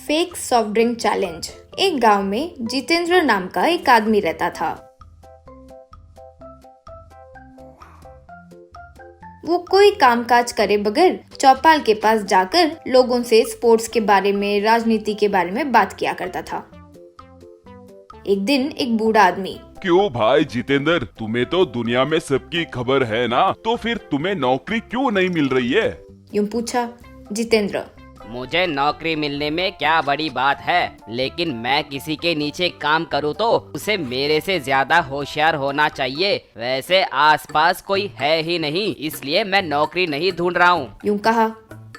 Fake soft drink challenge. एक गांव में जितेंद्र नाम का एक आदमी रहता था। वो कोई कामकाज करे बगैर चौपाल के पास जाकर लोगों से स्पोर्ट्स के बारे में, राजनीति के बारे में बात किया करता था। एक दिन एक बूढ़ा आदमी, क्यों भाई जितेंद्र, तुम्हें तो दुनिया में सबकी खबर है ना, तो फिर तुम्हें नौकरी क्यों नहीं मिल रही है? यूं पूछा जितेंद्र। मुझे नौकरी मिलने में क्या बड़ी बात है, लेकिन मैं किसी के नीचे काम करूँ तो उसे मेरे से ज्यादा होशियार होना चाहिए। वैसे आसपास कोई है ही नहीं, इसलिए मैं नौकरी नहीं ढूंढ रहा हूँ। यूं कहा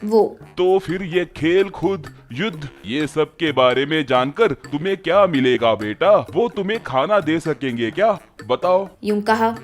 वो। तो फिर ये खेल कूद, युद्ध, ये सब के बारे में जानकर तुम्हें क्या मिलेगा बेटा? वो तुम्हें खाना दे सकेंगे क्या? बताओ। यूं कहा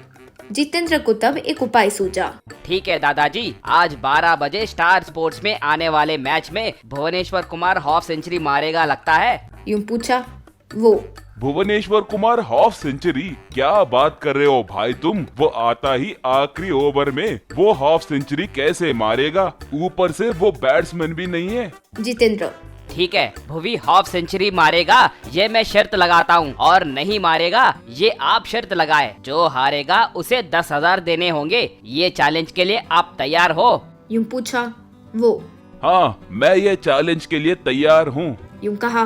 जितेंद्र को तब एक उपाय सूझा। ठीक है दादाजी, आज 12 बजे स्टार स्पोर्ट्स में आने वाले मैच में भुवनेश्वर कुमार हाफ सेंचुरी मारेगा लगता है। यूं पूछा वो। Bhuvneshwar Kumar half century? क्या बात कर रहे हो भाई तुम? वो आता ही आखिरी ओवर में वो हाफ सेंचुरी कैसे मारेगा? ऊपर से वो बैट्समैन भी नहीं है। जितेंद्र। ठीक है, भुवी हाफ सेंचुरी मारेगा ये मैं शर्त लगाता हूँ, और नहीं मारेगा ये आप शर्त लगाए। जो हारेगा उसे 10,000 देने होंगे। ये चैलेंज के लिए आप तैयार हो? यूं पूछा वो। हाँ, मैं ये चैलेंज के लिए तैयार हूँ। यूं कहा।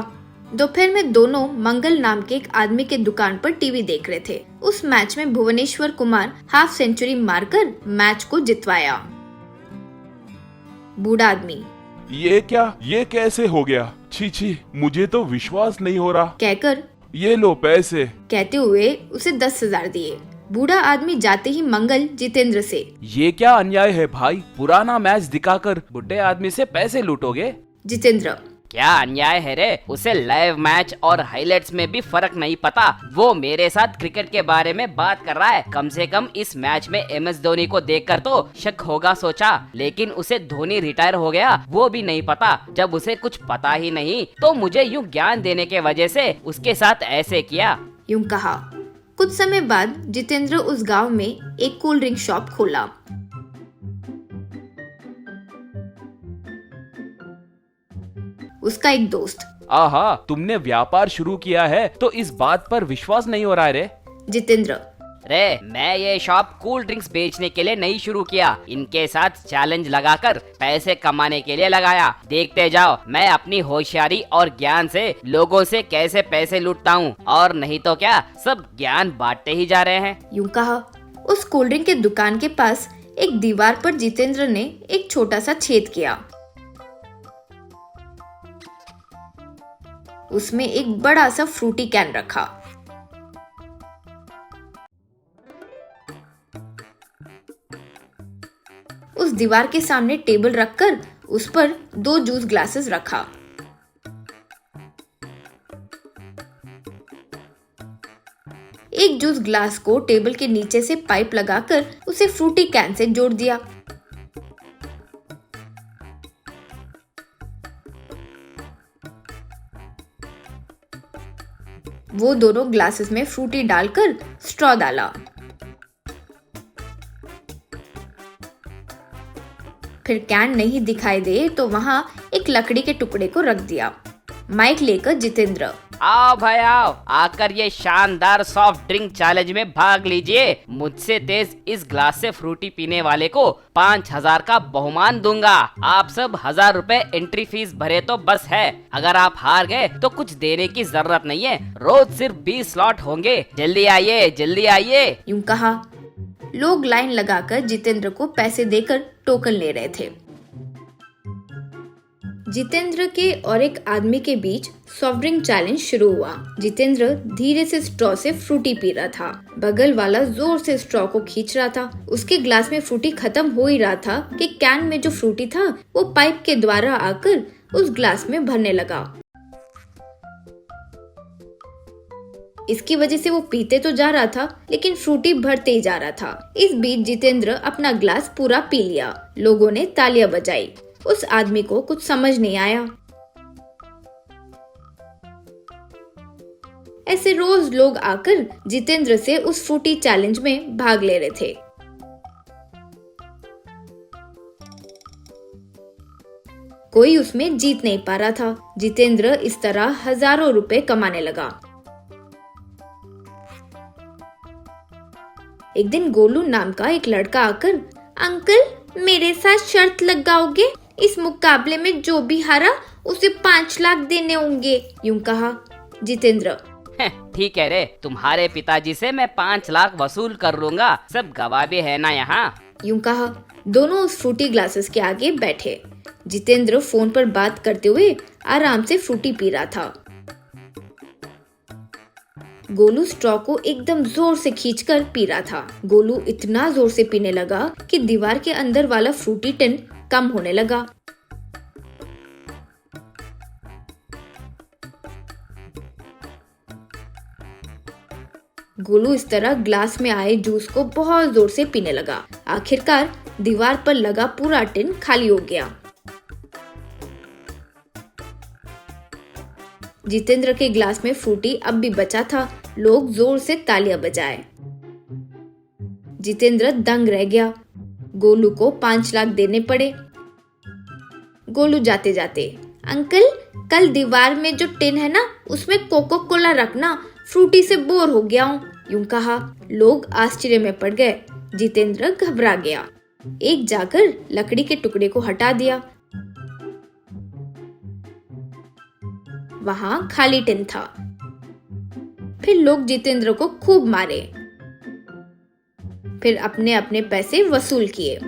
दोपहर में दोनों मंगल नाम के एक आदमी के दुकान पर टीवी देख रहे थे। उस मैच में भुवनेश्वर कुमार हाफ सेंचुरी मारकर मैच को जितवाया। बूढ़ा आदमी। ये क्या? ये कैसे हो गया? छी छी, मुझे तो विश्वास नहीं हो रहा। कहकर ये लो पैसे, कहते हुए उसे 10,000 दिए। बूढ़ा आदमी जाते ही मंगल जितेंद्र से, ये क्या अन्याय है भाई? पुराना मैच दिखाकर बुढ़े आदमी से पैसे लूटोगे? जितेंद्र। क्या अन्याय है रे? उसे लाइव मैच और हाइलाइट्स में भी फर्क नहीं पता। वो मेरे साथ क्रिकेट के बारे में बात कर रहा है। कम से कम इस मैच में MS धोनी को देखकर तो शक होगा सोचा, लेकिन उसे धोनी रिटायर हो गया वो भी नहीं पता। जब उसे कुछ पता ही नहीं तो मुझे यूं ज्ञान देने के वजह से उसके साथ ऐसे किया। यूं कहा। कुछ समय बाद जितेंद्र उस गांव में एक कोल्ड ड्रिंक शॉप खोला। उसका एक दोस्त। आहा, तुमने व्यापार शुरू किया है तो इस बात पर विश्वास नहीं हो रहा है रे? जितेंद्र। रे, मैं ये शॉप कूल ड्रिंक्स बेचने के लिए नहीं शुरू किया, इनके साथ चैलेंज लगाकर पैसे कमाने के लिए लगाया। देखते जाओ मैं अपनी होशियारी और ज्ञान से लोगों से कैसे पैसे लूटता हूँ, और नहीं तो क्या, सब ज्ञान बांटते ही जा रहे हैं। यूं कहा। उस कोल्ड ड्रिंक के दुकान के पास एक दीवार पर जितेंद्र ने एक छोटा सा छेद किया। उसमें एक बड़ा सा फ्रूटी कैन रखा। उस दीवार के सामने टेबल रखकर उस पर 2 जूस ग्लासेस रखा। एक जूस ग्लास को टेबल के नीचे से पाइप लगाकर उसे फ्रूटी कैन से जोड़ दिया। वो दोनों ग्लासेस में फ्रूटी डालकर स्ट्रॉ डाला। फिर कैन नहीं दिखाई दे तो वहां एक लकड़ी के टुकड़े को रख दिया। माइक लेकर जितेंद्र, आओ भाई आओ, आकर ये शानदार सॉफ्ट ड्रिंक चैलेंज में भाग लीजिए। मुझसे तेज इस ग्लास से फ्रूटी पीने वाले को 5,000 का बहुमान दूंगा। आप सब 1,000 रुपए एंट्री फीस भरे तो बस है। अगर आप हार गए तो कुछ देने की जरूरत नहीं है। रोज सिर्फ 20 स्लॉट होंगे। जल्दी आइए, जल्दी आइए। यूं कहा। लोग लाइन लगाकर जितेंद्र को पैसे देकर टोकन ले रहे थे। जितेंद्र के और एक आदमी के बीच सॉफ्ट ड्रिंक चैलेंज शुरू हुआ। जितेंद्र धीरे से स्ट्रॉ से फ्रूटी पी रहा था। बगल वाला जोर से स्ट्रॉ को खींच रहा था। उसके ग्लास में फ्रूटी खत्म हो ही रहा था कि कैन में जो फ्रूटी था वो पाइप के द्वारा आकर उस ग्लास में भरने लगा। इसकी वजह से वो पीते तो जा रहा था लेकिन फ्रूटी भरते ही जा रहा था। इस बीच जितेंद्र अपना ग्लास पूरा पी लिया। लोगों ने तालियां बजाई। उस आदमी को कुछ समझ नहीं आया। ऐसे रोज लोग आकर जितेंद्र से उस फ्रूटी चैलेंज में भाग ले रहे थे। कोई उसमें जीत नहीं पा रहा था। जितेंद्र इस तरह हजारों रुपए कमाने लगा। एक दिन गोलू नाम का एक लड़का आकर, अंकल मेरे साथ शर्त लगाओगे? इस मुकाबले में जो भी हारा उसे 5 लाख देने होंगे, यूं कहा। जितेंद्र, ठीक है रे, तुम्हारे पिताजी से मैं 5 लाख वसूल कर लूंगा, सब गवाह भी है ना यहाँ। यूं कहा। दोनों उस फ्रूटी ग्लासेस के आगे बैठे। जितेंद्र फोन पर बात करते हुए आराम से फ्रूटी पी रहा था। गोलू स्ट्रॉ को एकदम जोर से खींचकर पी रहा था। गोलू इतना जोर से पीने लगा कि दीवार के अंदर वाला फ्रूटी टिन कम होने लगा। गोलू इस तरह ग्लास में आए जूस को बहुत जोर से पीने लगा। आखिरकार दीवार पर लगा पूरा टिन खाली हो गया। जितेंद्र के ग्लास में फ्रूटी अब भी बचा था। लोग जोर से तालियां बजाए। जितेंद्र दंग रह गया। गोलू को 5 लाख देने पड़े। गोलू जाते जाते, अंकल कल दीवार में जो टिन है ना, उसमें कोको कोला रखना, फ्रूटी से बोर हो गया हूँ, यूं कहा। लोग आश्चर्य में पड़ गए। जितेंद्र घबरा गया। एक जाकर लकड़ी के टुकड़े को हटा दिया। वहां खाली टिन था। फिर लोग जितेंद्र को खूब मारे। फिर अपने अपने पैसे वसूल किए।